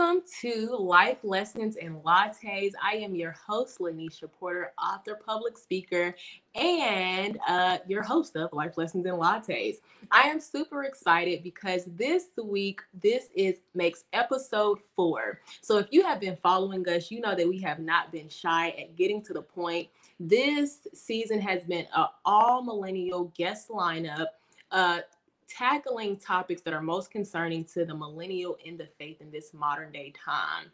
Welcome to Life Lessons and Lattes. I am your host, Lanisha Porter, author, public speaker, and your host of Life Lessons and Lattes. I am super excited because this week, makes episode 4. So if you have been following us, you know that we have not been shy at getting to the point. This season has been an all millennial guest lineup, tackling topics that are most concerning to the millennial in the faith in this modern day time.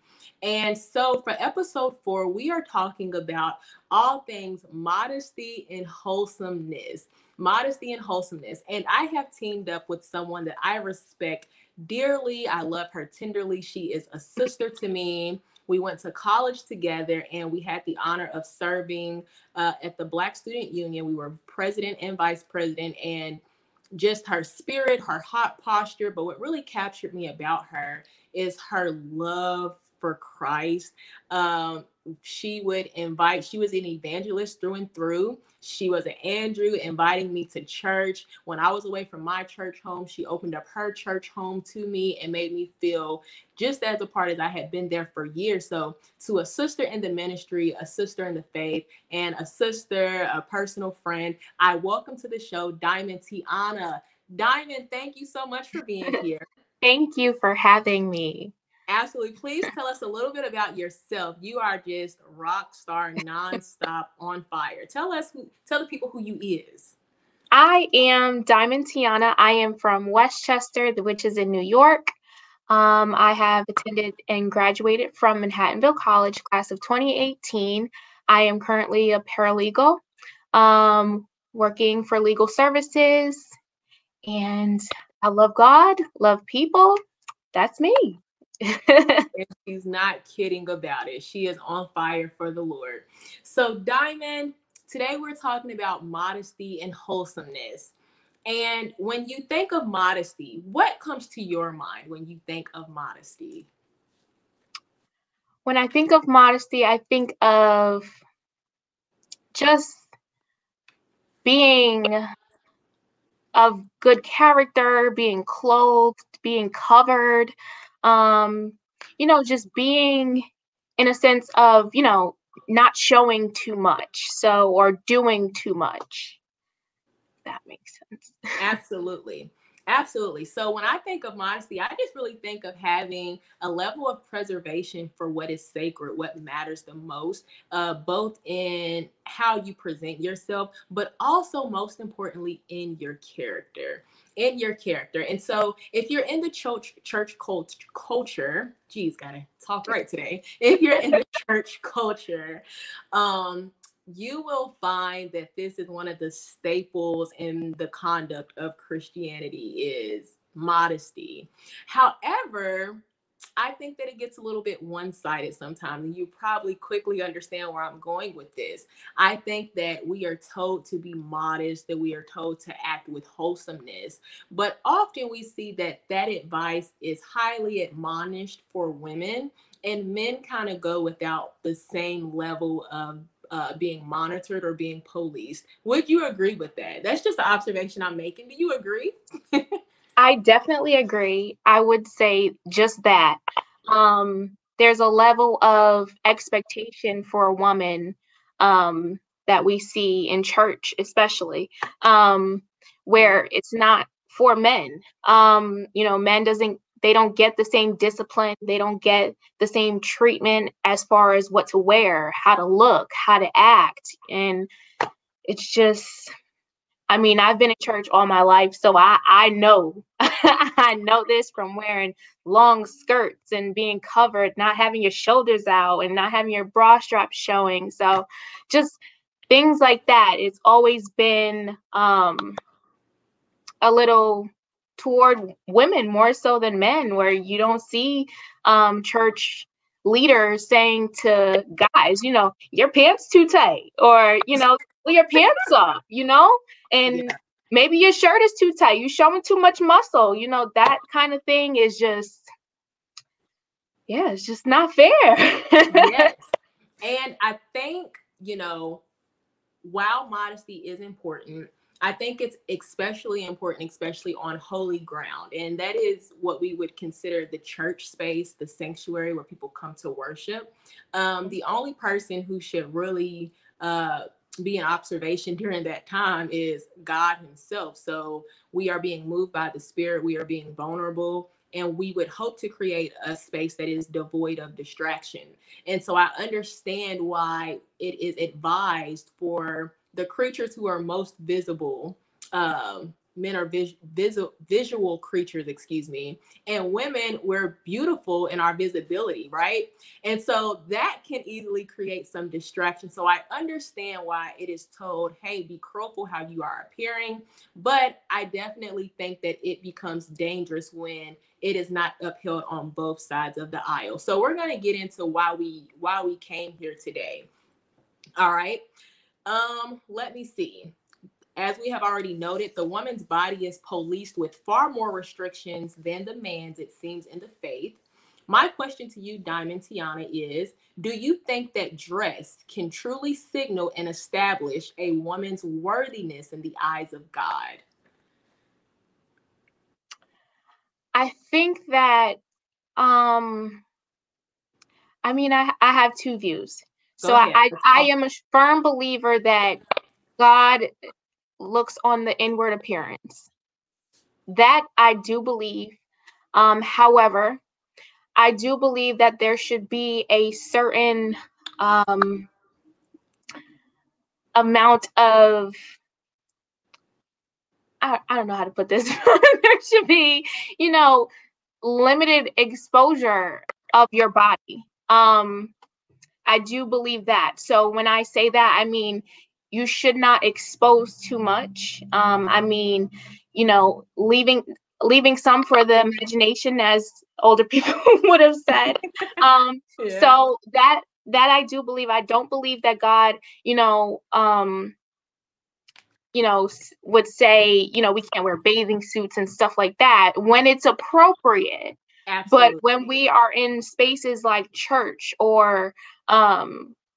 And so for episode 4, we are talking about all things modesty and wholesomeness. Modesty and wholesomeness. And I have teamed up with someone that I respect dearly. I love her tenderly. She is a sister to me. We went to college together and we had the honor of serving at the Black Student Union. We were president and vice president, and just her spirit, her hot posture. But what really captured me about her is her love for Christ. She was an evangelist through and through. She was an Andrew, inviting me to church. When I was away from my church home, she opened up her church home to me and made me feel just as a part as I had been there for years. So to a sister in the ministry, a sister in the faith, and a sister, a personal friend, I welcome to the show, Diamond Tiana. Diamond, thank you so much for being here. Thank you for having me. Absolutely. Please tell us a little bit about yourself. You are just rock star, nonstop, on fire. Tell the people who you is. I am Diamond Tiana. I am from Westchester, which is in New York. I have attended and graduated from Manhattanville College, class of 2018. I am currently a paralegal, working for legal services, and I love God, love people. That's me. And she's not kidding about it. She is on fire for the Lord. So, Diamond, today we're talking about modesty and wholesomeness. And when you think of modesty, what comes to your mind when you think of modesty? When I think of modesty, I think of just being of good character, being clothed, being covered, just being in a sense of, not showing too much, or doing too much. If that makes sense. Absolutely. Absolutely. So when I think of modesty, I just really think of having a level of preservation for what is sacred, what matters the most, both in how you present yourself, but also most importantly in your character. In your character. And so if you're in the church culture, geez, gotta talk right today. If you're in the church culture, you will find that this is one of the staples in the conduct of Christianity is modesty. However, I think that it gets a little bit one-sided sometimes, and you probably quickly understand where I'm going with this. I think that we are told to be modest, that we are told to act with wholesomeness, but often we see that advice is highly admonished for women, and men kind of go without the same level of being monitored or being policed. Would you agree with that? That's just an observation I'm making. Do you agree? I definitely agree. I would say just that. There's a level of expectation for a woman that we see in church, especially, where it's not for men. Men they don't get the same discipline. They don't get the same treatment as far as what to wear, how to look, how to act. And it's just, I've been in church all my life, so I know, I know this from wearing long skirts and being covered, not having your shoulders out and not having your bra strap showing. So just things like that. It's always been a little toward women more so than men, where you don't see church leaders saying to guys, your pants too tight, or, pull your pants up, and Yeah. maybe your shirt is too tight, you showing too much muscle, that kind of thing is just, it's just not fair. Yes. And I think, while modesty is important, I think it's especially important, especially on holy ground. And that is what we would consider the church space, the sanctuary where people come to worship. The only person who should really be in observation during that time is God himself. So we are being moved by the Spirit, we are being vulnerable. And we would hope to create a space that is devoid of distraction. And so I understand why it is advised for the creatures who are most visible. Men are visual creatures, excuse me, and women, we're beautiful in our visibility, right? And so that can easily create some distraction. So I understand why it is told, hey, be careful how you are appearing. But I definitely think that it becomes dangerous when it is not upheld on both sides of the aisle. So we're going to get into why we came here today. All right. Let me see. As we have already noted, the woman's body is policed with far more restrictions than the man's, it seems, in the faith. My question to you, Diamond Tiana, is do you think that dress can truly signal and establish a woman's worthiness in the eyes of God? I think that I mean, I have two views. Go So ahead. I am a firm believer that God looks on the inward appearance. That I do believe. However, I do believe that there should be a certain amount of I don't know how to put this. There should be, you know, limited exposure of your body. I do believe that. So when I say that, I mean you should not expose too much. I mean, you know, leaving some for the imagination, as older people would have said. Yeah. So that I do believe. I don't believe that God, would say, we can't wear bathing suits and stuff like that when it's appropriate. Absolutely. But when we are in spaces like church or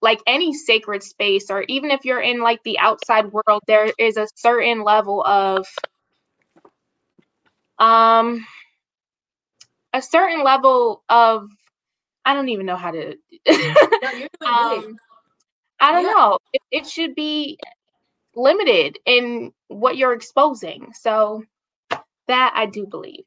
like any sacred space, or even if you're in like the outside world, there is a certain level of um I don't even know how to No, you're doing good. I don't Yeah. know. It should be limited in what you're exposing. So that I do believe.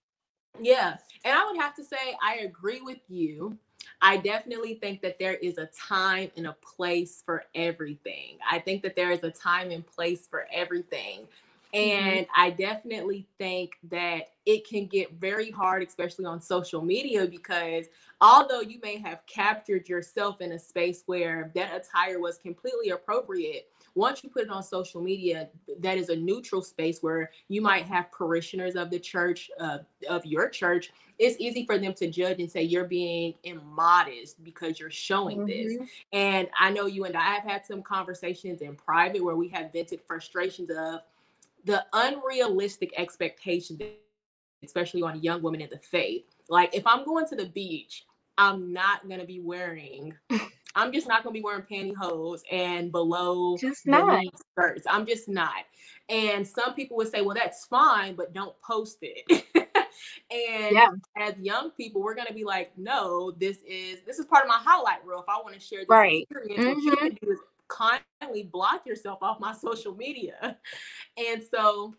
Yeah. And I would have to say, I agree with you. I definitely think that there is a time and a place for everything. I think that there is a time and place for everything. And I definitely think that it can get very hard, especially on social media, because although you may have captured yourself in a space where that attire was completely appropriate, once you put it on social media, that is a neutral space where you might have parishioners of the church, of your church. It's easy for them to judge and say you're being immodest because you're showing this. And I know you and I have had some conversations in private where we have vented frustrations of the unrealistic expectations, especially on young women in the faith. Like, if I'm going to the beach, I'm just not going to be wearing pantyhose and below Just the not. knee skirts. I'm just not. And some people would say, well, that's fine, but don't post it. And as young people, we're going to be like, no, this is part of my highlight reel. If I want to share this experience, what you can do is kindly block yourself off my social media. And so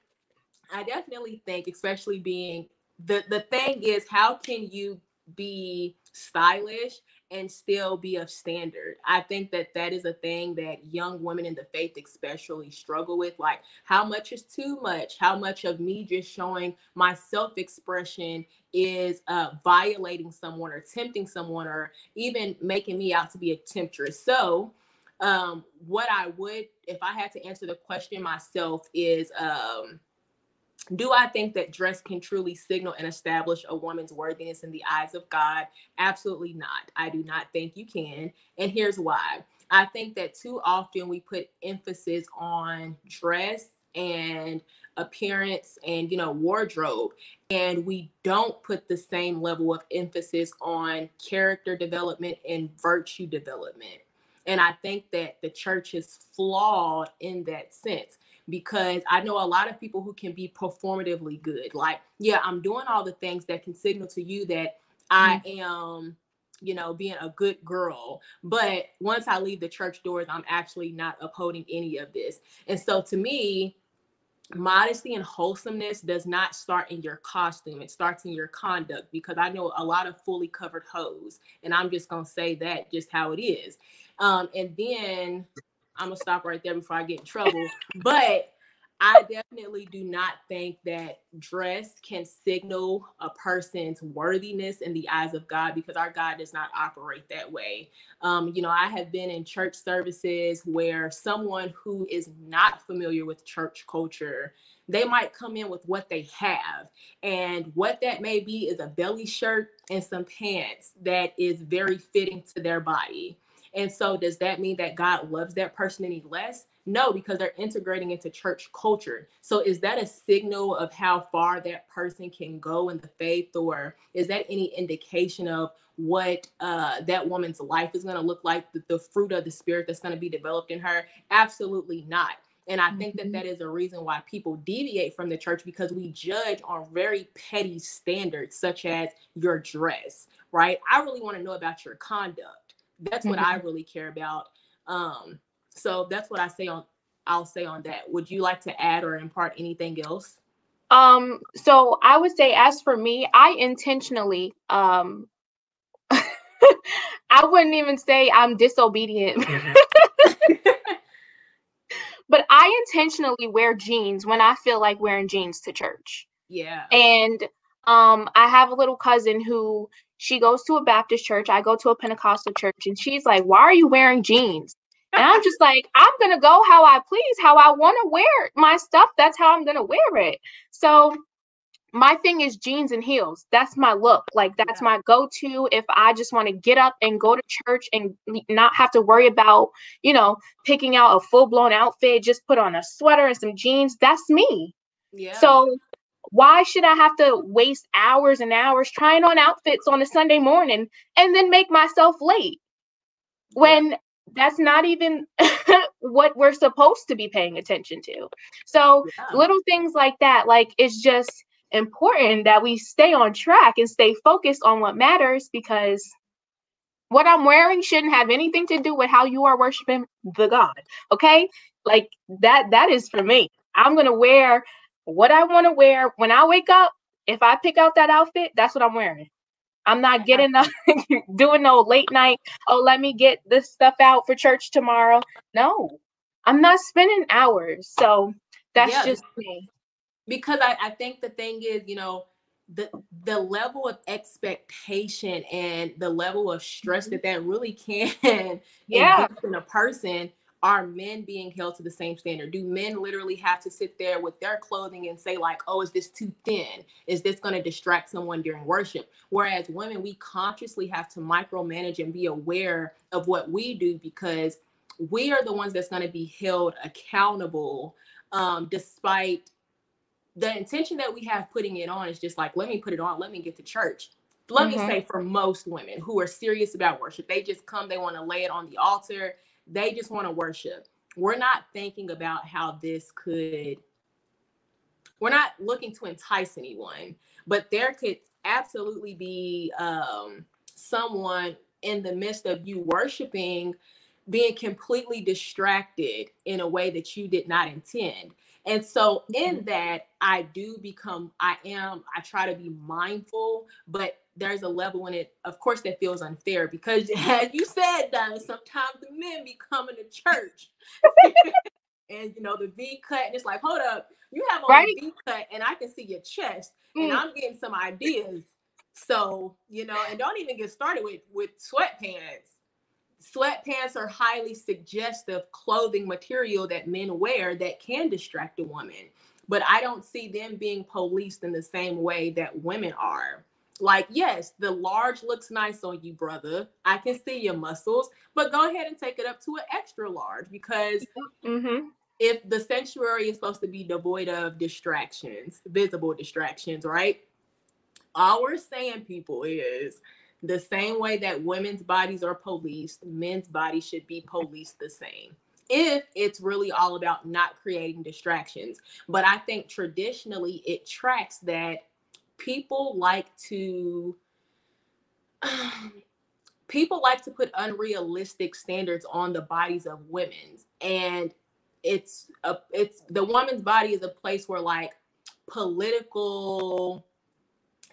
I definitely think, especially being the thing is, how can you be stylish and still be of standard? I think that is a thing that young women in the faith especially struggle with. Like, how much is too much? How much of me just showing my self-expression is violating someone or tempting someone or even making me out to be a temptress? So what I would, if I had to answer the question myself, is do I think that dress can truly signal and establish a woman's worthiness in the eyes of God? Absolutely not. I do not think you can. And here's why. I think that too often we put emphasis on dress and appearance and, wardrobe, and we don't put the same level of emphasis on character development and virtue development. And I think that the church is flawed in that sense, because I know a lot of people who can be performatively good. Like, yeah, I'm doing all the things that can signal to you that I am, being a good girl. But once I leave the church doors, I'm actually not upholding any of this. And so to me, modesty and wholesomeness does not start in your costume. It starts in your conduct, because I know a lot of fully covered hoes, and I'm just going to say that just how it is. And then I'm going to stop right there before I get in trouble. But I definitely do not think that dress can signal a person's worthiness in the eyes of God, because our God does not operate that way. I have been in church services where someone who is not familiar with church culture, they might come in with what they have. And what that may be is a belly shirt and some pants that is very fitting to their body. And so does that mean that God loves that person any less? No, because they're integrating into church culture. So is that a signal of how far that person can go in the faith? Or is that any indication of what that woman's life is going to look like, the fruit of the spirit that's going to be developed in her? Absolutely not. And I think that is a reason why people deviate from the church, because we judge on very petty standards, such as your dress, right? I really want to know about your conduct. That's what I really care about. So that's what I'll say on that. Would you like to add or impart anything else? So I would say, as for me, I intentionally, I wouldn't even say I'm disobedient, but I intentionally wear jeans when I feel like wearing jeans to church. Yeah. And I have a little cousin who, she goes to a Baptist church. I go to a Pentecostal church, and she's like, "Why are you wearing jeans?" And I'm just like, "I'm going to go how I please, how I want to wear my stuff. That's how I'm going to wear it." So my thing is jeans and heels. That's my look. Like, that's my go-to if I just want to get up and go to church and not have to worry about, picking out a full-blown outfit. Just put on a sweater and some jeans. That's me. Yeah. So why should I have to waste hours and hours trying on outfits on a Sunday morning and then make myself late when that's not even what we're supposed to be paying attention to? So little things like that, like, it's just important that we stay on track and stay focused on what matters, because what I'm wearing shouldn't have anything to do with how you are worshiping the God. Okay? Like, that is for me. I'm going to wear what I want to wear when I wake up. If I pick out that outfit, that's what I'm wearing. I'm not getting doing no late night, "Oh, let me get this stuff out for church tomorrow." No, I'm not spending hours. So that's just me. Because I think the thing is, the level of expectation and the level of stress that really can invest in a person. Are men being held to the same standard? Do men literally have to sit there with their clothing and say, like, "Oh, is this too thin? Is this going to distract someone during worship?" Whereas women, we consciously have to micromanage and be aware of what we do, because we are the ones that's going to be held accountable, despite the intention that we have putting it on is just like, let me put it on, let me get to church. Let me say, for most women who are serious about worship, they just come, they want to lay it on the altar, they just want to worship. We're not thinking about how we're not looking to entice anyone, but there could absolutely be someone in the midst of you worshiping being completely distracted in a way that you did not intend. And so in that, I try to be mindful, but there's a level in it, of course, that feels unfair, because as you said, Donna, sometimes the men be coming to church and the V cut, and it's like, hold up, you have on a V cut and I can see your chest and I'm getting some ideas. So, and don't even get started with sweatpants. Sweatpants are highly suggestive clothing material that men wear that can distract a woman. But I don't see them being policed in the same way that women are. Like, yes, the large looks nice on you, brother. I can see your muscles, but go ahead and take it up to an extra large, because if the sanctuary is supposed to be devoid of distractions, visible distractions, right? All we're saying, people, is The same way that women's bodies are policed, men's bodies should be policed the same, if it's really all about not creating distractions. But I think traditionally it tracks that people like to people like to put unrealistic standards on the bodies of women, and it's the woman's body is a place where like political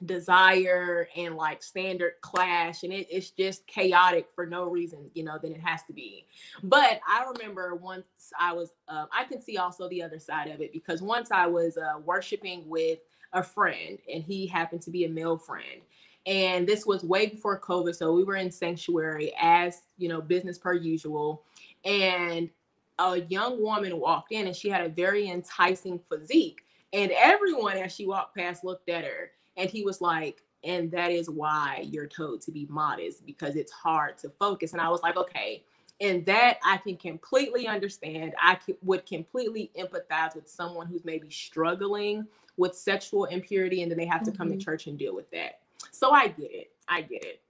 desire and like standard clash, and it's just chaotic for no reason, than it has to be. But I remember once I was I can see also the other side of it, because once I was worshiping with a friend, and he happened to be a male friend, and this was way before COVID, so we were in sanctuary as business per usual, and a young woman walked in, and she had a very enticing physique, and everyone as she walked past looked at her. And he was like, and that is why you're told to be modest, because it's hard to focus. And I was like, okay. And that I can completely understand. Would completely empathize with someone who's maybe struggling with sexual impurity, and then they have to come to church and deal with that. So I get it.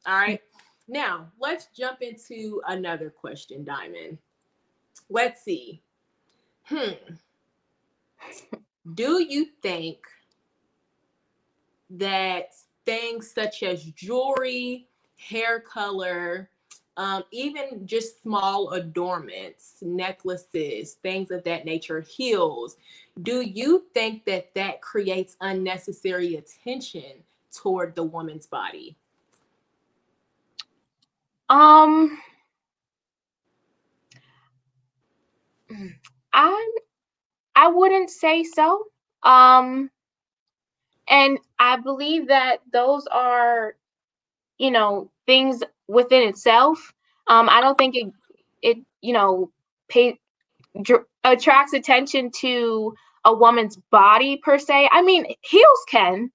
All right. Now, let's jump into another question, Diamond. Let's see. Do you think that things such as jewelry, hair color, even just small adornments, necklaces, things of that nature, heels, do you think that that creates unnecessary attention toward the woman's body? I wouldn't say so. And I believe that those are, things within itself. I don't think it pay, attracts attention to a woman's body per se. I mean, heels can.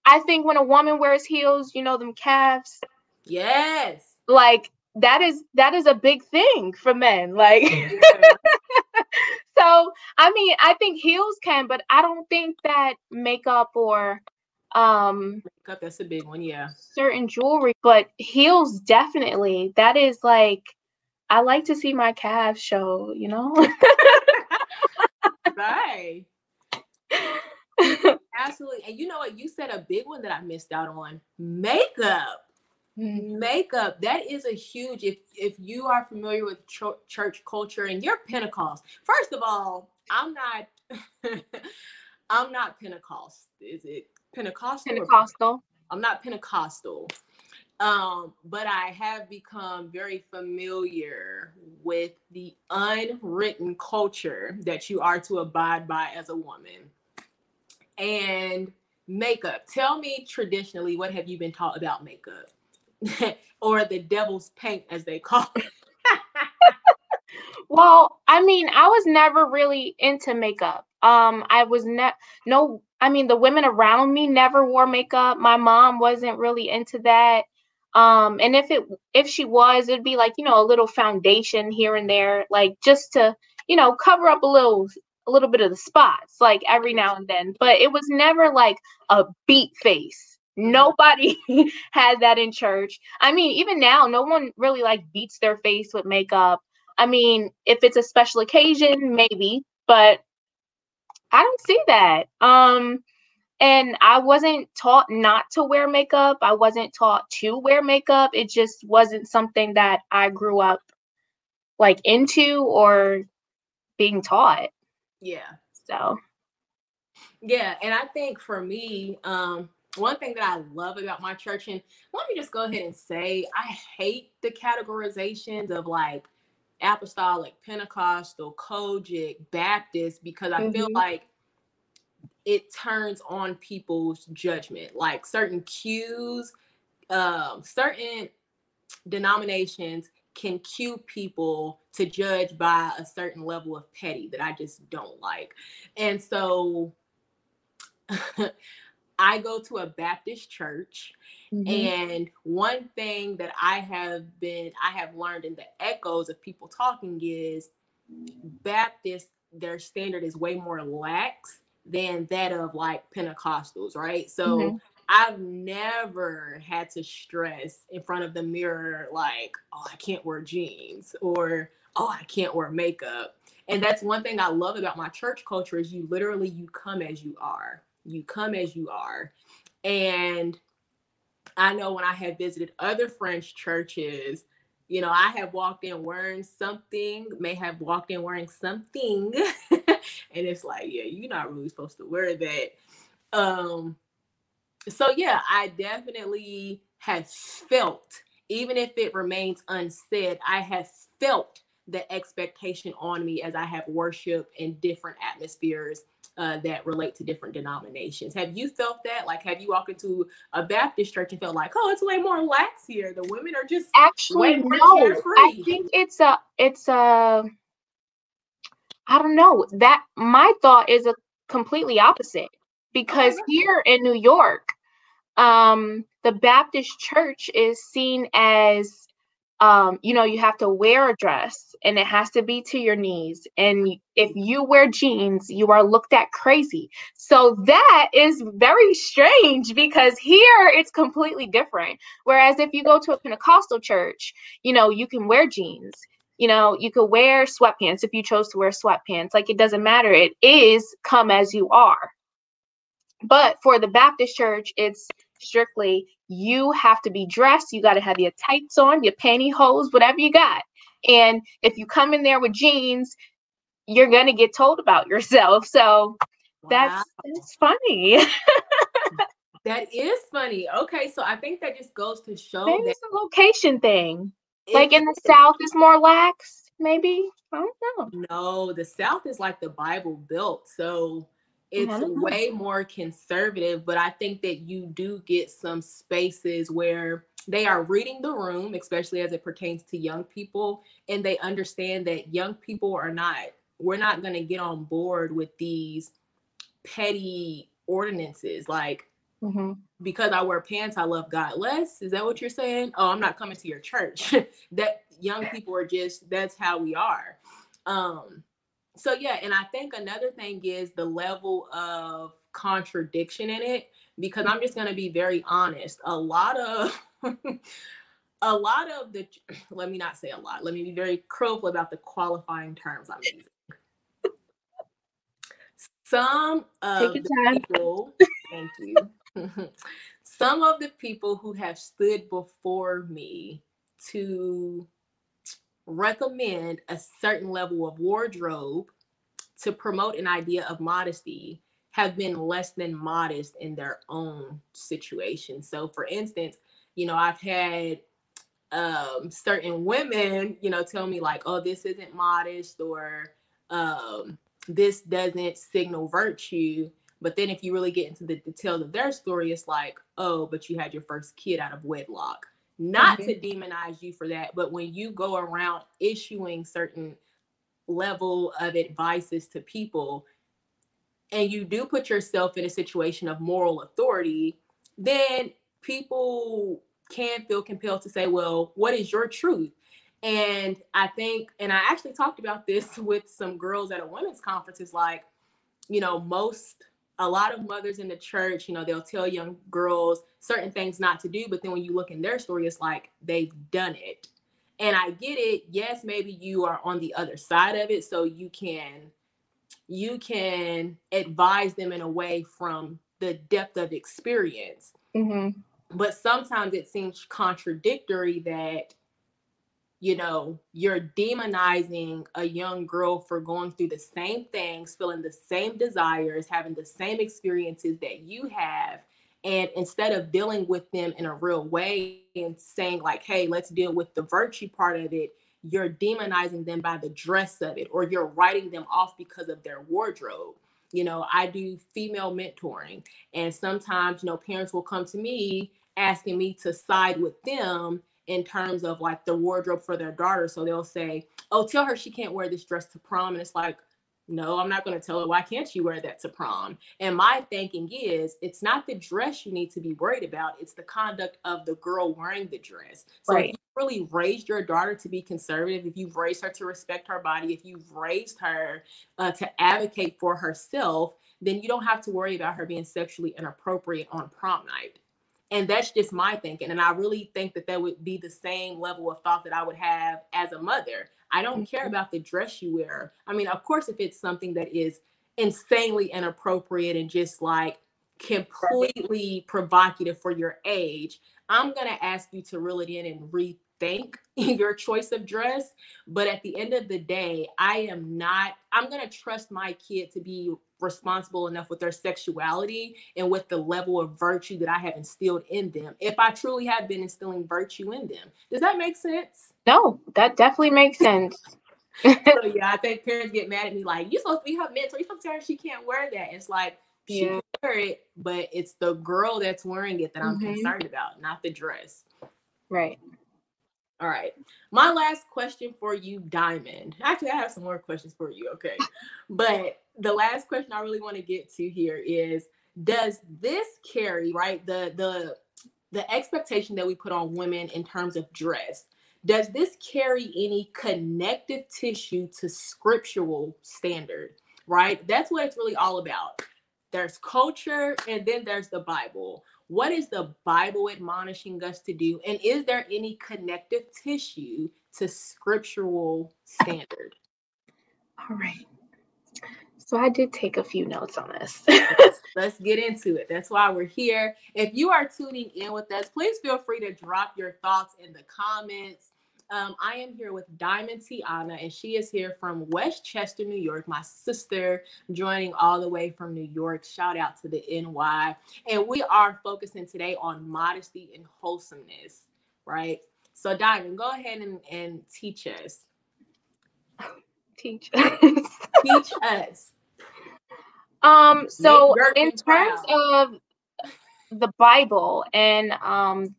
I think when a woman wears heels, them calves. Yes. Like that is a big thing for men. Like yeah. So, I mean, I think heels can, but I don't think that makeup or makeup, that's a big one, yeah. Certain jewelry, but heels definitely. That is like, I like to see my calves show, Right. Absolutely. And you know what? You said a big one that I missed out on. Makeup. Makeup, that is a huge, if you are familiar with church culture and you're Pentecost, first of all, I'm not Pentecost. Is it Pentecostal? I'm not Pentecostal. But I have become very familiar with the unwritten culture that you are to abide by as a woman. And makeup, tell me traditionally, what have you been taught about makeup? Or the devil's paint, as they call it. Well, I mean, I was never really into makeup. I was the women around me never wore makeup. My mom wasn't really into that. And if she was, it'd be like, a little foundation here and there, like just to, cover up a little bit of the spots, like every now and then. But it was never like a beat face. Nobody had that in church. I mean, even now, no one really like beats their face with makeup. I mean, if it's a special occasion, maybe, but I don't see that. And I wasn't taught not to wear makeup. I wasn't taught to wear makeup. It just wasn't something that I grew up like into or being taught. Yeah. So. Yeah, and I think for me, one thing that I love about my church, and let me just go ahead and say, I hate the categorizations of like apostolic, Pentecostal, Kojic, Baptist, because I feel like it turns on people's judgment. Like certain cues, certain denominations can cue people to judge by a certain level of petty that I just don't like. And so I go to a Baptist church, and one thing that I have learned in the echoes of people talking is Baptist, their standard is way more lax than that of like Pentecostals, right? So I've never had to stress in front of the mirror, like, oh, I can't wear jeans, or, oh, I can't wear makeup. And that's one thing I love about my church culture is you literally, you come as you are. You come as you are. And I know when I have visited other French churches, I have walked in wearing something, may have walked in wearing something, and it's like, yeah, you're not really supposed to wear that. Um, so yeah, I definitely have felt, even if it remains unsaid, I have felt the expectation on me as I have worshiped in different atmospheres that relate to different denominations. Have you felt that? Like, have you walked into a Baptist church and felt like, oh, it's way more lax here. The women are just Actually, way more no. I carefree. think it's a I don't know. That my thought is a completely opposite Okay, because here in New York, the Baptist church is seen as, you have to wear a dress and it has to be to your knees. And if you wear jeans, you are looked at crazy. So that is very strange because here it's completely different. Whereas if you go to a Pentecostal church, you can wear jeans. You could wear sweatpants if you chose to wear sweatpants. Like, it doesn't matter. It is come as you are. But for the Baptist church, it's strictly you have to be dressed. You got to have your tights on, your pantyhose, whatever you got. And if you come in there with jeans, you're going to get told about yourself. So wow. that's funny. That is funny. Okay, so I think that just goes to show Maybe that it's a location thing. Like it in the is. South, it's more lax, maybe. I don't know. No, the South is like the Bible Belt. So I it's don't know. way more conservative, but I think that you do get some spaces where they are reading the room, especially as it pertains to young people, and they understand that young people we're not going to get on board with these petty ordinances. Like, Mm-hmm. because I wear pants, I love God less. Is that what you're saying? Oh, I'm not coming to your church. That young people are just, that's how we are. Um, so yeah, and I think another thing is the level of contradiction in it, because I'm just gonna be very honest. A lot of a lot of the let me not say a lot, let me be very critical about the qualifying terms I'm using. Some Take your of the time. people, thank you. Some of the people who have stood before me to recommend a certain level of wardrobe to promote an idea of modesty have been less than modest in their own situation. So, for instance, I've had certain women, tell me like, oh, this isn't modest, or this doesn't signal virtue. But then if you really get into the details of their story, it's like, oh, but you had your first kid out of wedlock. Not Mm-hmm. to demonize you for that, but when you go around issuing certain level of advices to people, and you do put yourself in a situation of moral authority, then people can feel compelled to say, well, what is your truth? And I think, and I actually talked about this with some girls at a women's conference, is like, a lot of mothers in the church, they'll tell young girls certain things not to do, but then when you look in their story, it's like they've done it. And I get it. Yes, maybe you are on the other side of it, so you can advise them in a way from the depth of experience. Mm-hmm. But sometimes it seems contradictory that you're demonizing a young girl for going through the same things, feeling the same desires, having the same experiences that you have. And instead of dealing with them in a real way and saying, like, hey, let's deal with the virtue part of it, you're demonizing them by the dress of it, or you're writing them off because of their wardrobe. I do female mentoring, and sometimes, parents will come to me asking me to side with them in terms of like the wardrobe for their daughter. So they'll say, oh, tell her she can't wear this dress to prom. And it's like, No, I'm not going to tell her, why can't you wear that to prom? And my thinking is, it's not the dress you need to be worried about. It's the conduct of the girl wearing the dress. So if Right. you really raised your daughter to be conservative, if you've raised her to respect her body, if you've raised her to advocate for herself, then you don't have to worry about her being sexually inappropriate on prom night. And that's just my thinking. And I really think that that would be the same level of thought that I would have as a mother. I don't care about the dress you wear. I mean, of course, if it's something that is insanely inappropriate and just like completely provocative for your age, I'm going to ask you to reel it in and rethink your choice of dress. But at the end of the day, I'm going to trust my kid to be responsible enough with their sexuality and with the level of virtue that I have instilled in them, if I truly have been instilling virtue in them. Does that make sense? No, that definitely makes sense. So yeah, I think parents get mad at me like, you're supposed to be her mentor. You're supposed to tell her she can't wear that. It's like, she Yeah. can wear it, but it's the girl that's wearing it that I'm Mm-hmm. concerned about, not the dress. Right. All right. My last question for you, Diamond. Actually, I have some more questions for you. Okay. But the last question I really want to get to here is, does this carry, right? The expectation that we put on women in terms of dress, does this carry any connective tissue to scriptural standard, right? That's what it's really all about. There's culture and then there's the Bible. What is the Bible admonishing us to do? And is there any connective tissue to scriptural standard? All right. So I did take a few notes on this. Let's get into it. That's why we're here. If you are tuning in with us, please feel free to drop your thoughts in the comments. I am here with Diamond Tiana, and she is here from Westchester, New York. My sister joining all the way from New York. Shout out to the NY. And we are focusing today on modesty and wholesomeness, right? So, Diamond, go ahead and teach us. Teach. Teach us. So Make in Gertrude terms proud. of the Bible and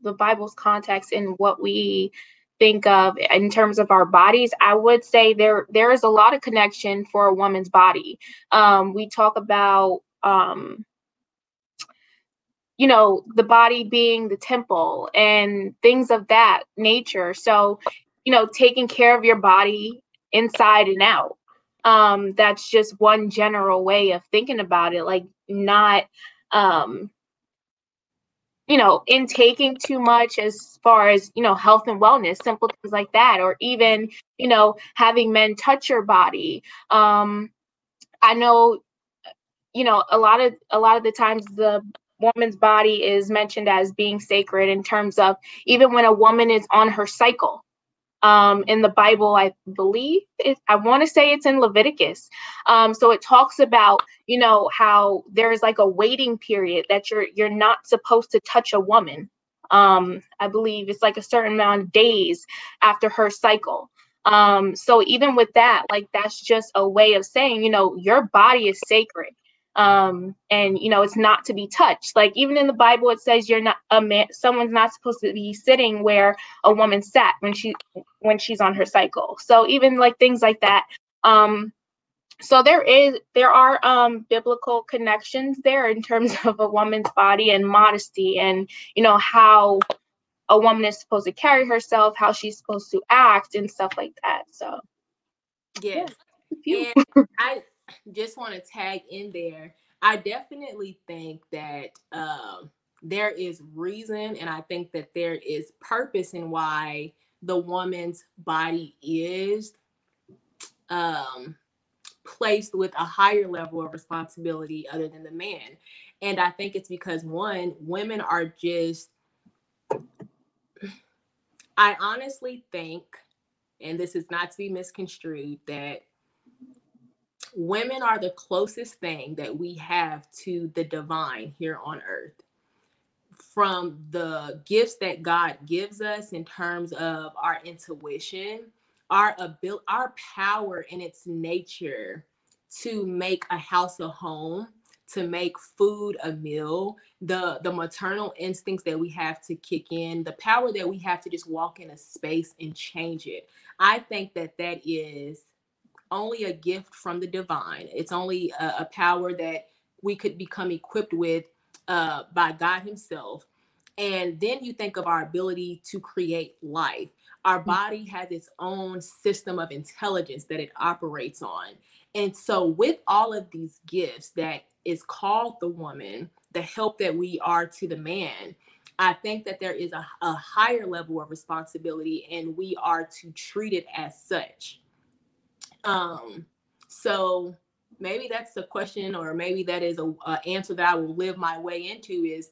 the Bible's context and what we think of in terms of our bodies, I would say there is a lot of connection for a woman's body. We talk about the body being the temple and things of that nature. So, taking care of your body inside and out. That's just one general way of thinking about it. Like not intaking too much as far as, health and wellness, simple things like that, or even, having men touch your body. I know, a lot of the times the woman's body is mentioned as being sacred in terms of even when a woman is on her cycle. In the Bible, I believe I want to say it's in Leviticus. So it talks about, how there's like a waiting period that you're not supposed to touch a woman. I believe it's like a certain amount of days after her cycle. So even with that, like that's just a way of saying, your body is sacred. And it's not to be touched. Like even in the Bible, it says you're not a man. Someone's not supposed to be sitting where a woman sat when she's on her cycle. So even like things like that. So there are biblical connections there in terms of a woman's body and modesty and how a woman is supposed to carry herself, how she's supposed to act and stuff like that. So Yes. yeah, And I just want to tag in there. I definitely think that there is reason, and I think that there is purpose in why the woman's body is um, placed with a higher level of responsibility other than the man. And I think it's because, one, women are just, I honestly think, and this is not to be misconstrued, that women are the closest thing that we have to the divine here on earth. From the gifts that God gives us in terms of our intuition, our power in its nature to make a house a home, to make food a meal, the maternal instincts that we have to kick in, the power that we have to just walk in a space and change it. I think that is only a gift from the divine. It's only a power that we could become equipped with by God himself. And then you think of our ability to create life. Our body has its own system of intelligence that it operates on. And so, with all of these gifts that is called the woman, the help that we are to the man, I think that there is a higher level of responsibility, and we are to treat it as such. So maybe that's a question, or maybe that is a answer that I will live my way into is,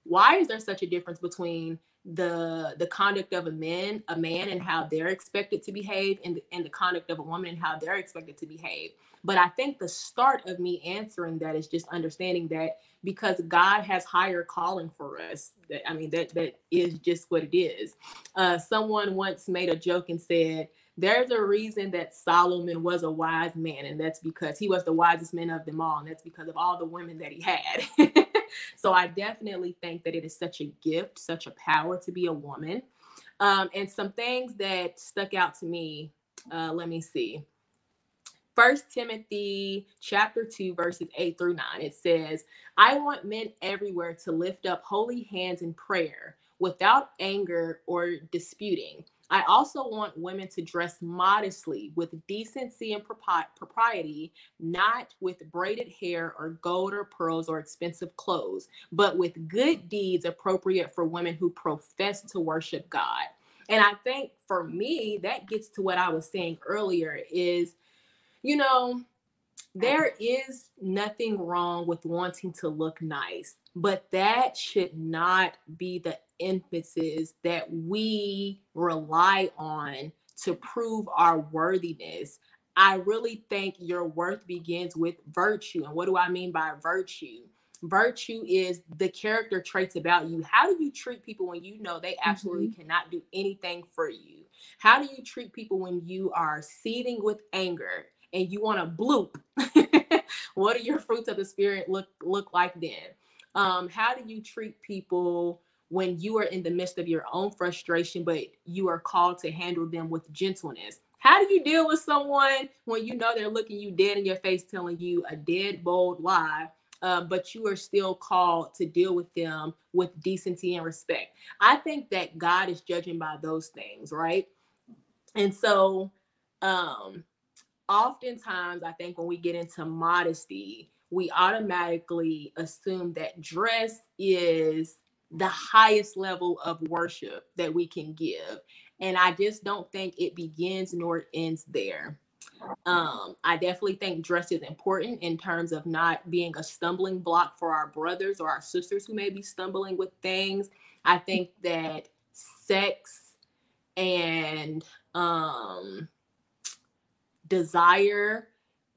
why is there such a difference between the conduct of a man and how they're expected to behave, and the conduct of a woman and how they're expected to behave? But I think the start of me answering that is just understanding that because God has higher calling for us, that is just what it is. Someone once made a joke and said, there's a reason that Solomon was a wise man, and that's because he was the wisest man of them all, and that's because of all the women that he had. So I definitely think that it is such a gift, such a power to be a woman. And some things that stuck out to me, let me see. 1 Timothy chapter 2, verses 8 through 9. It says, I want men everywhere to lift up holy hands in prayer without anger or disputing. I also want women to dress modestly with decency and propriety, not with braided hair or gold or pearls or expensive clothes, but with good deeds appropriate for women who profess to worship God. And I think for me, that gets to what I was saying earlier is, there is nothing wrong with wanting to look nice, but that should not be the emphasis that we rely on to prove our worthiness. I really think your worth begins with virtue. And what do I mean by virtue? Virtue is the character traits about you. How do you treat people when you know they absolutely cannot do anything for you? How do you treat people when you are seething with anger and you want to bloop? What do your fruits of the spirit look like then? How do you treat people when you are in the midst of your own frustration, but you are called to handle them with gentleness? How do you deal with someone when you know they're looking you dead in your face, telling you a dead, bold lie, but you are still called to deal with them with decency and respect? I think that God is judging by those things, right? And so, oftentimes, I think when we get into modesty, we automatically assume that dress is the highest level of worship that we can give. And I just don't think it begins nor ends there. I definitely think dress is important in terms of not being a stumbling block for our brothers or our sisters who may be stumbling with things. I think that sex and desire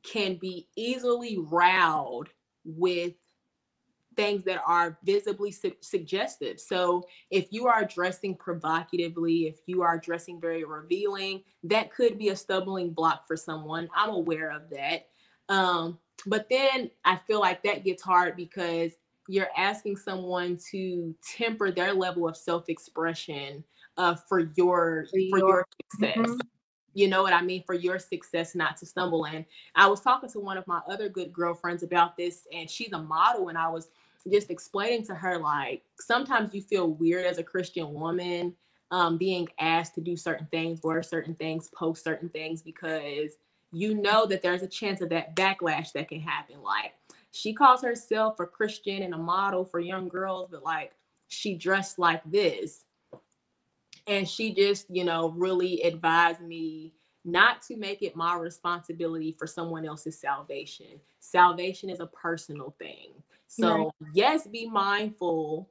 can be easily riled with things that are visibly suggestive. So if you are dressing provocatively, if you are dressing very revealing, that could be a stumbling block for someone. I'm aware of that. But then I feel like that gets hard because you're asking someone to temper their level of self-expression for your success. You know what I mean? For your success not to stumble. And I was talking to one of my other good girlfriends about this, and she's a model, and I was just explaining to her, like, sometimes you feel weird as a Christian woman being asked to do certain things, wear certain things, post certain things, because you know that there's a chance of that backlash that can happen. Like, she calls herself a Christian and a model for young girls, but like, she dressed like this. And she just, really advised me not to make it my responsibility for someone else's salvation. Salvation is a personal thing. So, yes, be mindful,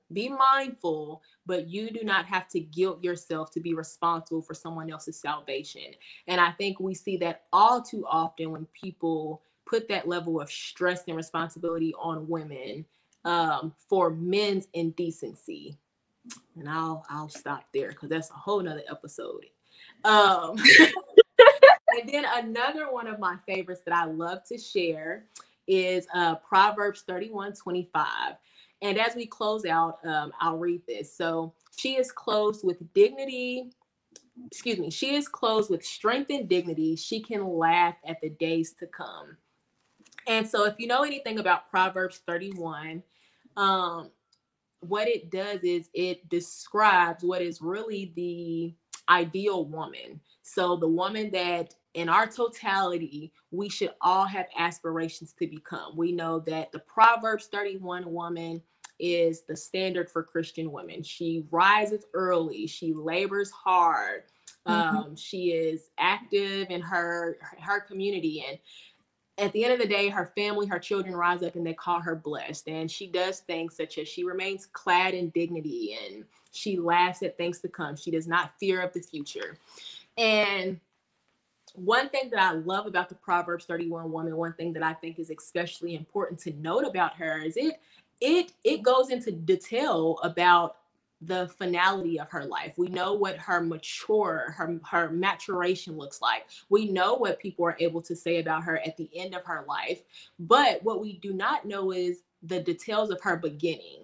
but you do not have to guilt yourself to be responsible for someone else's salvation. And I think we see that all too often when people put that level of stress and responsibility on women for men's indecency. And I'll stop there because that's a whole nother episode. And then another one of my favorites that I love to share is Proverbs 31:25. And as we close out, I'll read this. So, she is clothed with dignity she is clothed with strength and dignity. She can laugh at the days to come. And so if you know anything about Proverbs 31, what it does is it describes what is really the ideal woman. So the woman that in our totality, we should all have aspirations to become. We know that the Proverbs 31 woman is the standard for Christian women. She rises early, she labors hard, she is active in her community, and at the end of the day, her family, her children rise up and they call her blessed. And she does things such as she remains clad in dignity and she laughs at things to come. She does not fear of the future. And one thing that I love about the Proverbs 31 woman, one thing that I think is especially important to note about her is it goes into detail about the finality of her life. We know what her maturation looks like. We know what people are able to say about her at the end of her life. But what we do not know is the details of her beginning.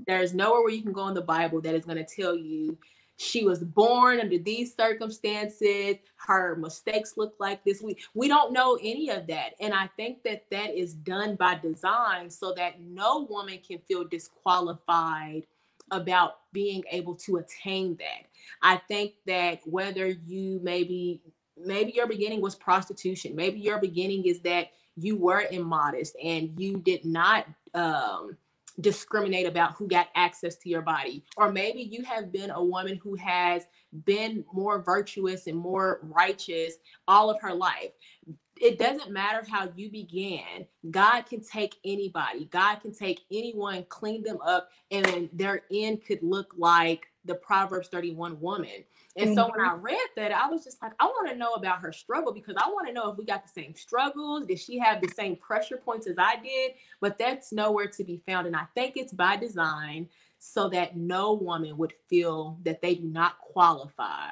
There's nowhere where you can go in the Bible that is going to tell you she was born under these circumstances, her mistakes look like this. We don't know any of that. And I think that is done by design so that no woman can feel disqualified about being able to attain that. I think that whether you maybe your beginning was prostitution, maybe your beginning is that you were immodest and you did not discriminate about who got access to your body. Or maybe you have been a woman who has been more virtuous and more righteous all of her life. It doesn't matter how you began. God can take anybody. God can take anyone, clean them up, and their end could look like the Proverbs 31 woman. And so when I read that, I was just like, I want to know about her struggle because I want to know if we got the same struggles. Did she have the same pressure points as I did? But that's nowhere to be found. And I think it's by design so that no woman would feel that they do not qualify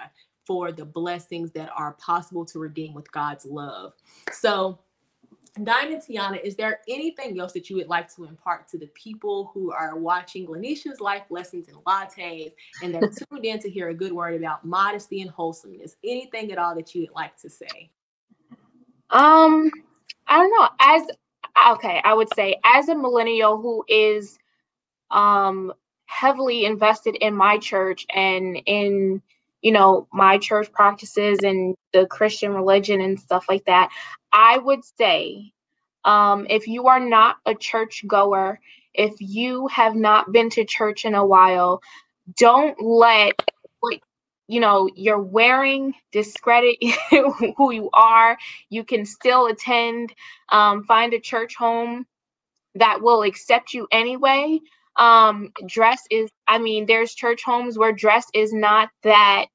for the blessings that are possible to redeem with God's love. So, Diamond, Tiana, is there anything else that you would like to impart to the people who are watching Lanisha's Life Lessons in Lattes and they're tuned in to hear a good word about modesty and wholesomeness? Anything at all that you would like to say? I don't know. I would say as a millennial who is heavily invested in my church and in my church practices and the Christian religion and stuff like that, I would say if you are not a church goer, if you have not been to church in a while, don't let what you're wearing discredit who you are. You can still attend, find a church home that will accept you anyway. There's church homes where dress is not that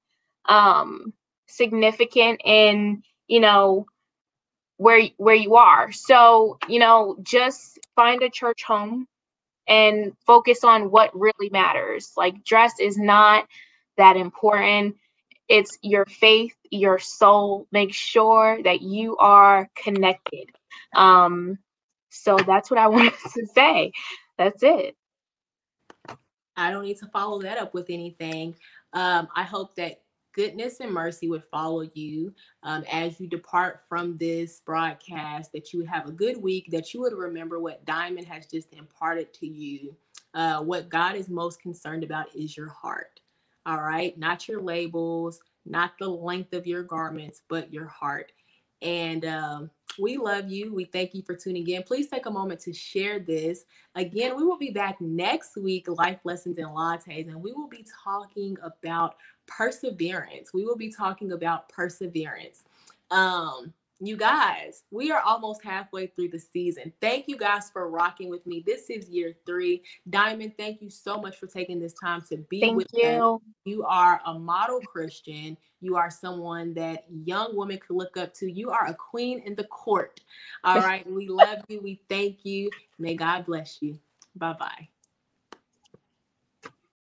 significant in where you are. So just find a church home and focus on what really matters. Like, dress is not that important. It's your faith, your soul. Make sure that you are connected. So that's what I wanted to say. That's it. I don't need to follow that up with anything. I hope that goodness and mercy would follow you as you depart from this broadcast, that you would have a good week, that you would remember what Diamond has just imparted to you. What God is most concerned about is your heart. All right. Not your labels, not the length of your garments, but your heart. And we love you. We thank you for tuning in. Please take a moment to share this. Again, we will be back next week, Life Lessons in Lattes, and we will be talking about perseverance. We will be talking about perseverance. You guys, we are almost halfway through the season. Thank you guys for rocking with me. This is year 3. Diamond, thank you so much for taking this time to be with us. You are a model Christian. You are someone that young women could look up to. You are a queen in the court. All right. We love you. We thank you. May God bless you. Bye-bye.